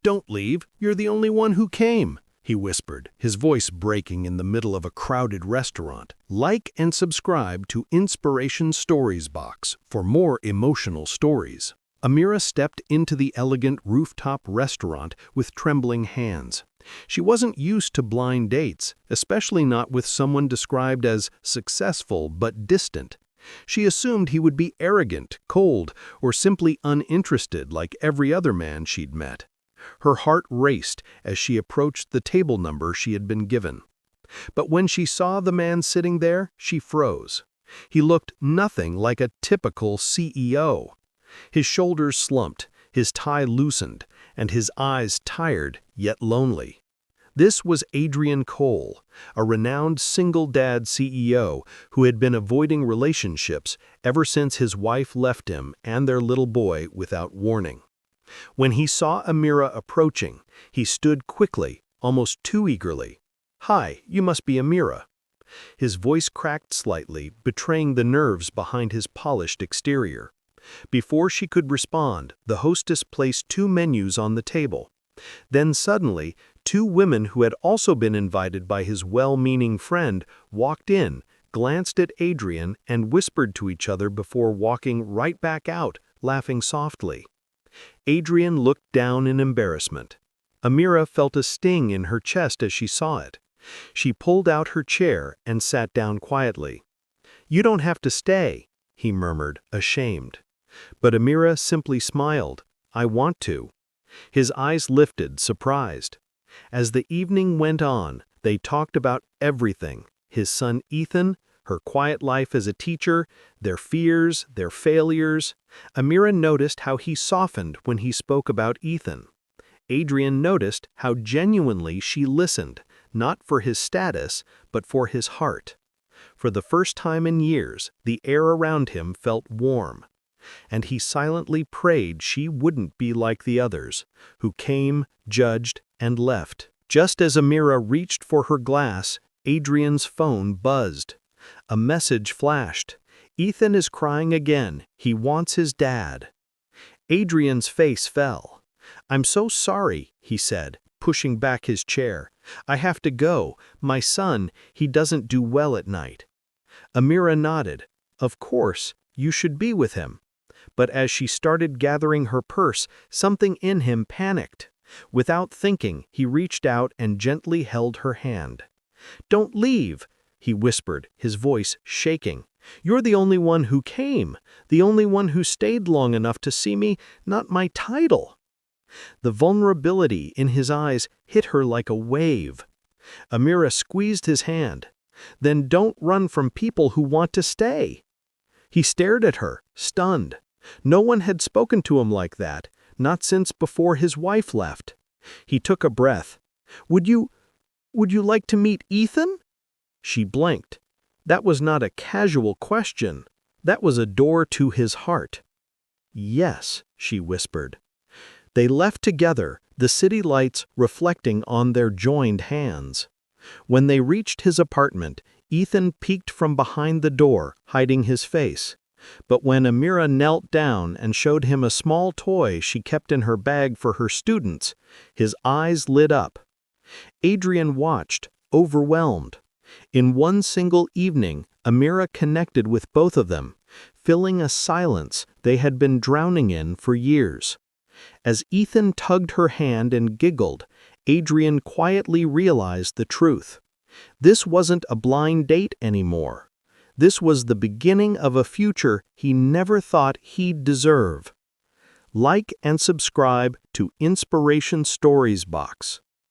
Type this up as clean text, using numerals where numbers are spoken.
"Don't leave, you're the only one who came," he whispered, his voice breaking in the middle of a crowded restaurant. Like and subscribe to Inspiration Stories box for more emotional stories. Amira stepped into the elegant rooftop restaurant with trembling hands. She wasn't used to blind dates, especially not with someone described as successful but distant. She assumed he would be arrogant, cold, or simply uninterested like every other man she'd met. Her heart raced as she approached the table number she had been given. But when she saw the man sitting there, she froze. He looked nothing like a typical CEO. His shoulders slumped, his tie loosened, and his eyes tired yet lonely. This was Adrian Cole, a renowned single-dad CEO who had been avoiding relationships ever since his wife left him and their little boy without warning. When he saw Amira approaching, he stood quickly, almost too eagerly. "Hi, you must be Amira." His voice cracked slightly, betraying the nerves behind his polished exterior. Before she could respond, the hostess placed 2 menus on the table. Then suddenly, 2 women who had also been invited by his well-meaning friend walked in, glanced at Adrian, and whispered to each other before walking right back out, laughing softly. Adrian looked down in embarrassment. Amira felt a sting in her chest as she saw it. She pulled out her chair and sat down quietly. "You don't have to stay," he murmured, ashamed. But Amira simply smiled. "I want to." His eyes lifted, surprised. As the evening went on, they talked about everything: his son Ethan, her quiet life as a teacher, their fears, their failures. Amira noticed how he softened when he spoke about Ethan. Adrian noticed how genuinely she listened, not for his status, but for his heart. For the first time in years, the air around him felt warm. And he silently prayed she wouldn't be like the others, who came, judged, and left. Just as Amira reached for her glass, Adrian's phone buzzed. A message flashed. "Ethan is crying again. He wants his dad." Adrian's face fell. "I'm so sorry," he said, pushing back his chair. "I have to go. My son, he doesn't do well at night." Amira nodded. "Of course, you should be with him." But as she started gathering her purse, something in him panicked. Without thinking, he reached out and gently held her hand. "Don't leave," he whispered, his voice shaking. "You're the only one who came, the only one who stayed long enough to see me, not my title." The vulnerability in his eyes hit her like a wave. Amira squeezed his hand. "Then don't run from people who want to stay." He stared at her, stunned. No one had spoken to him like that, not since before his wife left. He took a breath. Would you like to meet Ethan?" She blinked. That was not a casual question. That was a door to his heart. "Yes," she whispered. They left together, the city lights reflecting on their joined hands. When they reached his apartment, Ethan peeked from behind the door, hiding his face. But when Amira knelt down and showed him a small toy she kept in her bag for her students, his eyes lit up. Adrian watched, overwhelmed. In one single evening, Amira connected with both of them, filling a silence they had been drowning in for years. As Ethan tugged her hand and giggled, Adrian quietly realized the truth. This wasn't a blind date anymore. This was the beginning of a future he never thought he'd deserve. Like and subscribe to Inspiration Stories box.